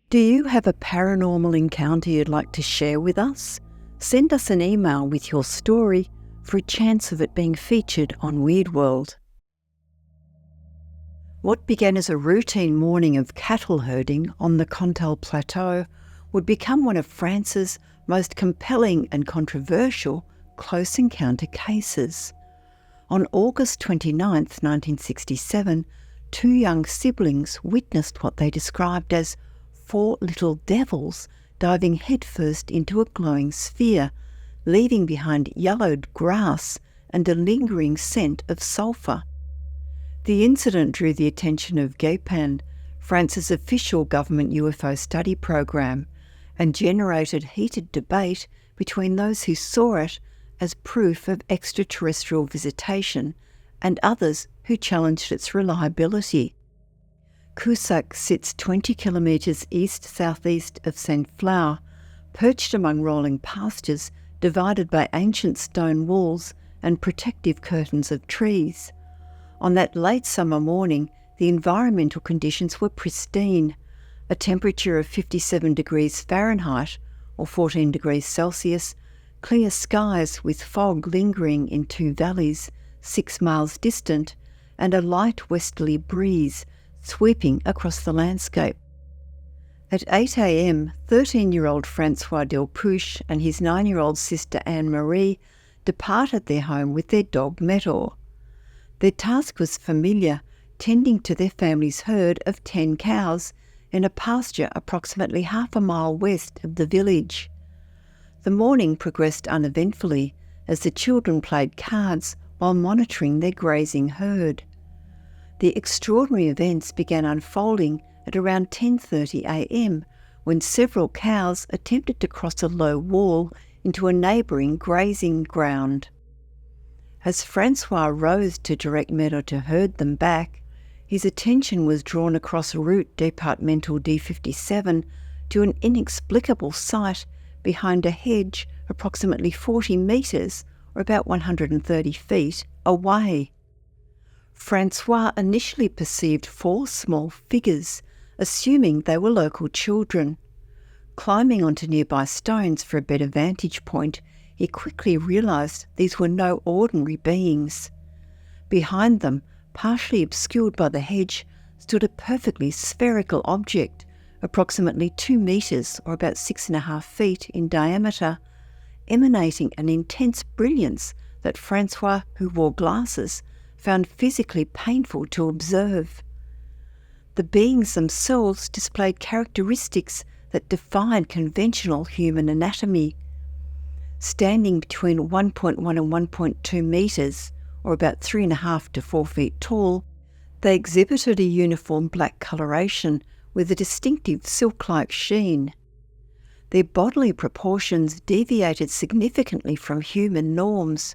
Do you have a paranormal encounter you'd like to share with us? Send us an email with your story for a chance of it being featured on Weird World. What began as a routine morning of cattle herding on the Cantal Plateau would become one of France's most compelling and controversial close encounter cases. On August 29, 1967, two young siblings witnessed what they described as four little devils diving headfirst into a glowing sphere, leaving behind yellowed grass and a lingering scent of sulphur. The incident drew the attention of GEPAN, France's official government UFO study program, and generated heated debate between those who saw it as proof of extraterrestrial visitation and others who challenged its reliability. Cussac sits 20 kilometres east-southeast of Saint-Flour, perched among rolling pastures divided by ancient stone walls and protective curtains of trees. On that late summer morning, the environmental conditions were pristine. A temperature of 57 degrees Fahrenheit, or 14 degrees Celsius, clear skies with fog lingering in two valleys 6 miles distant, and a light westerly breeze sweeping across the landscape. At 8 a.m, 13-year-old François Delpeuch and his 9-year-old sister Anne-Marie departed their home with their dog Meteor. Their task was familiar, tending to their family's herd of 10 cows in a pasture approximately half a mile west of the village. The morning progressed uneventfully as the children played cards while monitoring their grazing herd. The extraordinary events began unfolding at around 10:30 a.m. when several cows attempted to cross a low wall into a neighbouring grazing ground. As François rose to direct Meadow to herd them back, his attention was drawn across Route Départementale D57 to an inexplicable sight behind a hedge approximately 40 metres, or about 130 feet, away. François initially perceived 4 small figures, assuming they were local children. Climbing onto nearby stones for a better vantage point, he quickly realised these were no ordinary beings. Behind them, partially obscured by the hedge, stood a perfectly spherical object, approximately 2 metres or about 6.5 feet in diameter, emanating an intense brilliance that François, who wore glasses, found physically painful to observe. The beings themselves displayed characteristics that defied conventional human anatomy. Standing between 1.1 and 1.2 metres, or about 3.5 to 4 feet tall, they exhibited a uniform black coloration with a distinctive silk-like sheen. Their bodily proportions deviated significantly from human norms.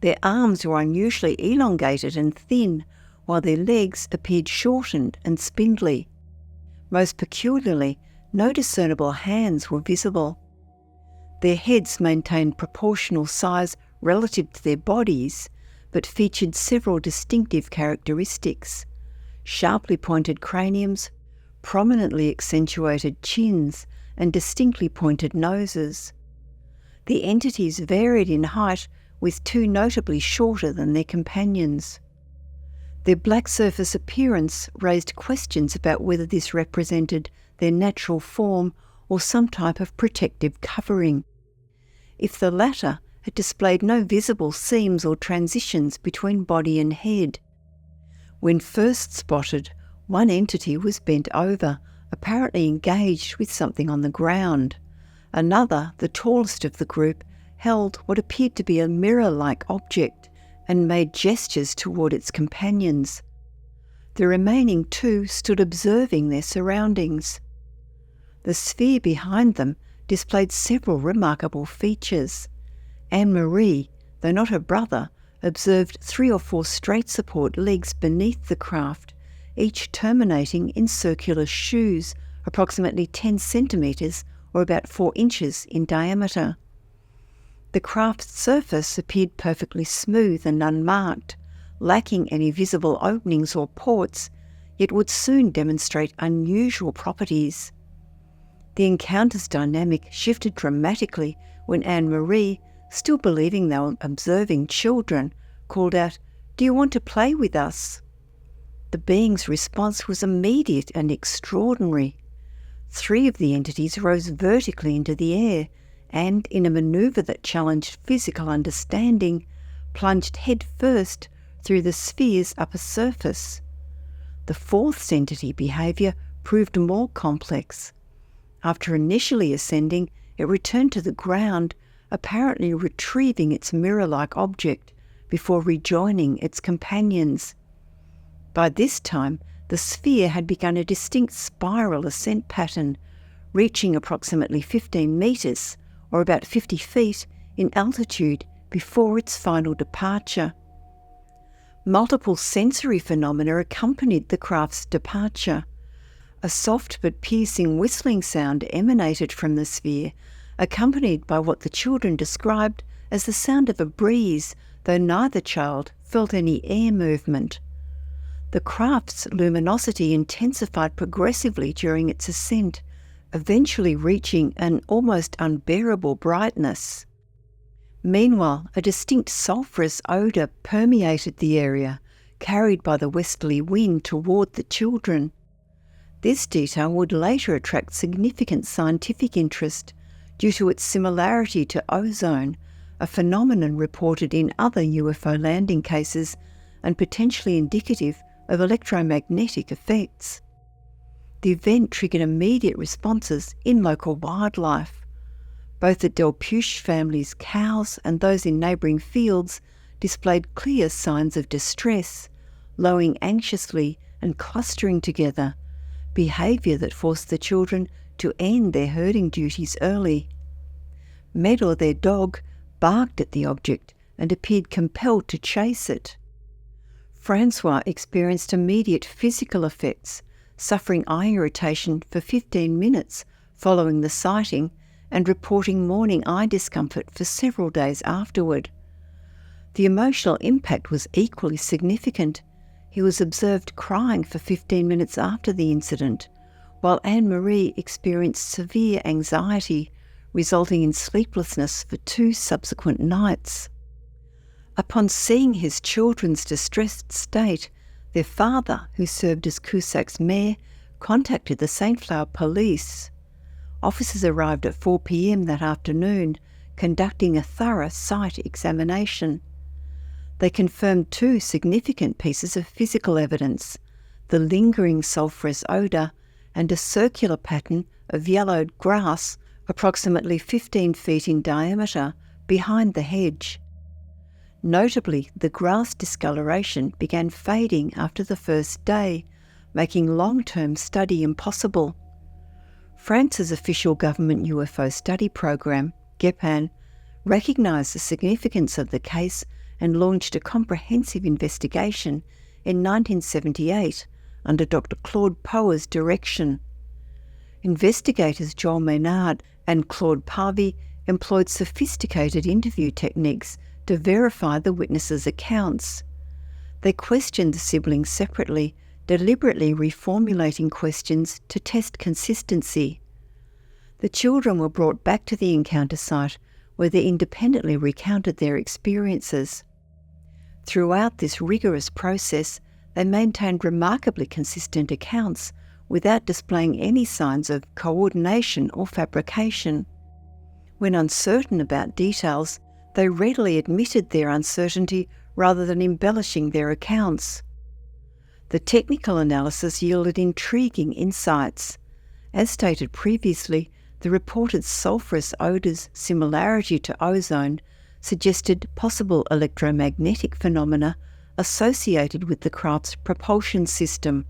Their arms were unusually elongated and thin, while their legs appeared shortened and spindly. Most peculiarly, no discernible hands were visible. Their heads maintained proportional size relative to their bodies, but featured several distinctive characteristics: sharply pointed craniums, prominently accentuated chins, and distinctly pointed noses. The entities varied in height, with 2 notably shorter than their companions. Their black surface appearance raised questions about whether this represented their natural form or some type of protective covering. If the latter, it displayed no visible seams or transitions between body and head. When first spotted, one entity was bent over, apparently engaged with something on the ground. Another, the tallest of the group, held what appeared to be a mirror-like object and made gestures toward its companions. The remaining 2 stood observing their surroundings. The sphere behind them displayed several remarkable features. Anne-Marie, though not her brother, observed 3 or 4 straight support legs beneath the craft, each terminating in circular shoes, approximately 10 centimetres or about 4 inches in diameter. The craft's surface appeared perfectly smooth and unmarked, lacking any visible openings or ports, yet would soon demonstrate unusual properties. The encounter's dynamic shifted dramatically when Anne-Marie, still believing they were observing children, called out, "Do you want to play with us?" The being's response was immediate and extraordinary. 3 of the entities rose vertically into the air and, in a manoeuvre that challenged physical understanding, plunged headfirst through the sphere's upper surface. The 4th entity behaviour proved more complex. After initially ascending, it returned to the ground, apparently retrieving its mirror-like object before rejoining its companions. By this time, the sphere had begun a distinct spiral ascent pattern, reaching approximately 15 metres, or about 50 feet, in altitude before its final departure. Multiple sensory phenomena accompanied the craft's departure. A soft but piercing whistling sound emanated from the sphere, accompanied by what the children described as the sound of a breeze, though neither child felt any air movement. The craft's luminosity intensified progressively during its ascent, eventually reaching an almost unbearable brightness. Meanwhile, a distinct sulfurous odour permeated the area, carried by the westerly wind toward the children. This detail would later attract significant scientific interest due to its similarity to ozone, a phenomenon reported in other UFO landing cases and potentially indicative of electromagnetic effects. The event triggered immediate responses in local wildlife. Both the Delpeuch family's cows and those in neighbouring fields displayed clear signs of distress, lowing anxiously and clustering together, behaviour that forced the children to end their herding duties early. Meadow, their dog, barked at the object and appeared compelled to chase it. François experienced immediate physical effects, suffering eye irritation for 15 minutes following the sighting and reporting morning eye discomfort for several days afterward. The emotional impact was equally significant. He was observed crying for 15 minutes after the incident, while Anne-Marie experienced severe anxiety, resulting in sleeplessness for 2 subsequent nights. Upon seeing his children's distressed state, their father, who served as Cussac's mayor, contacted the St. Flour police. Officers arrived at 4 p.m. that afternoon, conducting a thorough site examination. They confirmed 2 significant pieces of physical evidence: the lingering sulfurous odour and a circular pattern of yellowed grass approximately 15 feet in diameter behind the hedge. Notably, the grass discoloration began fading after the first day, making long-term study impossible. France's official government UFO study program, GEPAN, recognised the significance of the case and launched a comprehensive investigation in 1978 under Dr. Claude Poer's direction. Investigators Joel Maynard and Claude Pavy employed sophisticated interview techniques to verify the witnesses' accounts. They questioned the siblings separately, deliberately reformulating questions to test consistency. The children were brought back to the encounter site, where they independently recounted their experiences. Throughout this rigorous process, they maintained remarkably consistent accounts without displaying any signs of coordination or fabrication. When uncertain about details, they readily admitted their uncertainty rather than embellishing their accounts. The technical analysis yielded intriguing insights. As stated previously, the reported sulfurous odour's similarity to ozone suggested possible electromagnetic phenomena associated with the craft's propulsion system.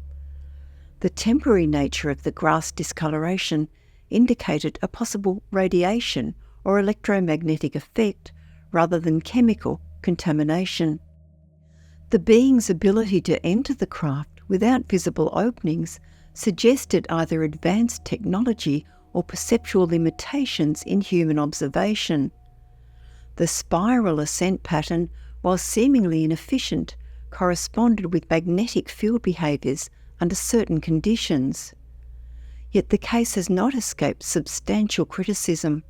The temporary nature of the grass discoloration indicated a possible radiation or electromagnetic effect rather than chemical contamination. The being's ability to enter the craft without visible openings suggested either advanced technology or perceptual limitations in human observation. The spiral ascent pattern, while seemingly inefficient, corresponded with magnetic field behaviours under certain conditions. Yet the case has not escaped substantial criticism.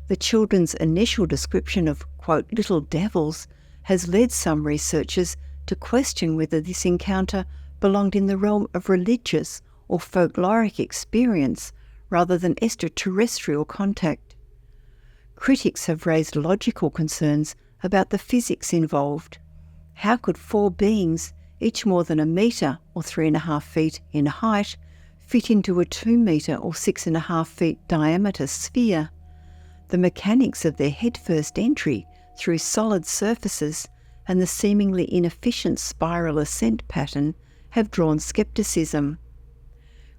The children's initial description of, quote, little devils has led some researchers to question whether this encounter belonged in the realm of religious or folkloric experience rather than extraterrestrial contact. Critics have raised logical concerns about the physics involved. How could four beings, each more than a metre or 3.5 feet in height, fit into a 2 metre or 6.5 feet diameter sphere? The mechanics of their headfirst entry through solid surfaces and the seemingly inefficient spiral ascent pattern have drawn scepticism.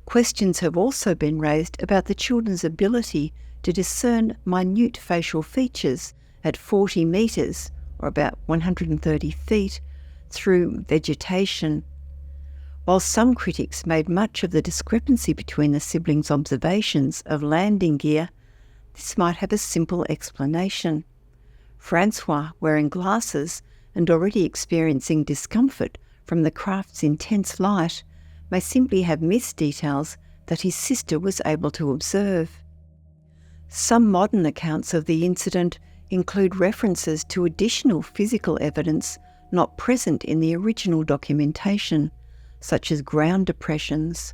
Questions have also been raised about the children's ability to discern minute facial features at 40 metres, or about 130 feet, through vegetation. While some critics made much of the discrepancy between the siblings' observations of landing gear, this might have a simple explanation. François, wearing glasses and already experiencing discomfort from the craft's intense light, may simply have missed details that his sister was able to observe. Some modern accounts of the incident include references to additional physical evidence not present in the original documentation, such as ground depressions.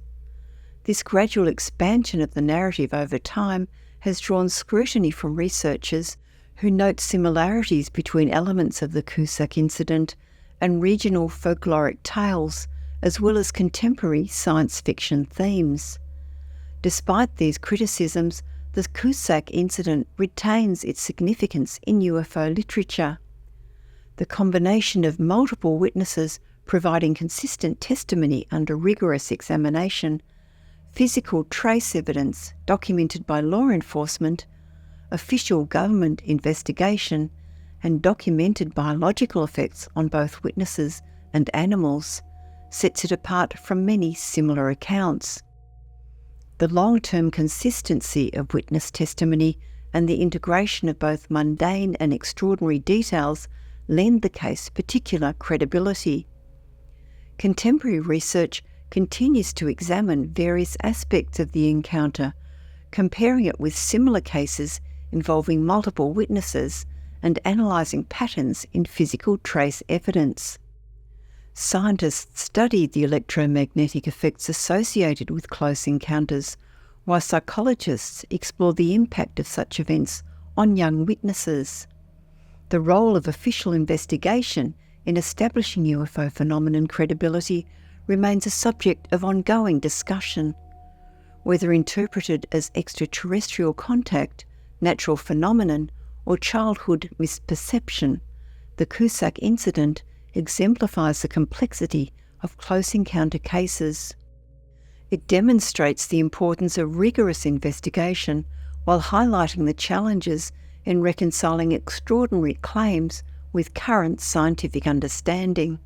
This gradual expansion of the narrative over time has drawn scrutiny from researchers who note similarities between elements of the Cussac incident and regional folkloric tales, as well as contemporary science fiction themes. Despite these criticisms, the Cussac incident retains its significance in UFO literature. The combination of multiple witnesses providing consistent testimony under rigorous examination, physical trace evidence documented by law enforcement, official government investigation, and documented biological effects on both witnesses and animals sets it apart from many similar accounts. The long-term consistency of witness testimony and the integration of both mundane and extraordinary details lend the case particular credibility. Contemporary research continues to examine various aspects of the encounter, comparing it with similar cases involving multiple witnesses and analysing patterns in physical trace evidence. Scientists studied the electromagnetic effects associated with close encounters, while psychologists explore the impact of such events on young witnesses. The role of official investigation in establishing UFO phenomenon credibility remains a subject of ongoing discussion. Whether interpreted as extraterrestrial contact, natural phenomenon, or childhood misperception, the Cussac incident exemplifies the complexity of close encounter cases. It demonstrates the importance of rigorous investigation while highlighting the challenges in reconciling extraordinary claims with current scientific understanding.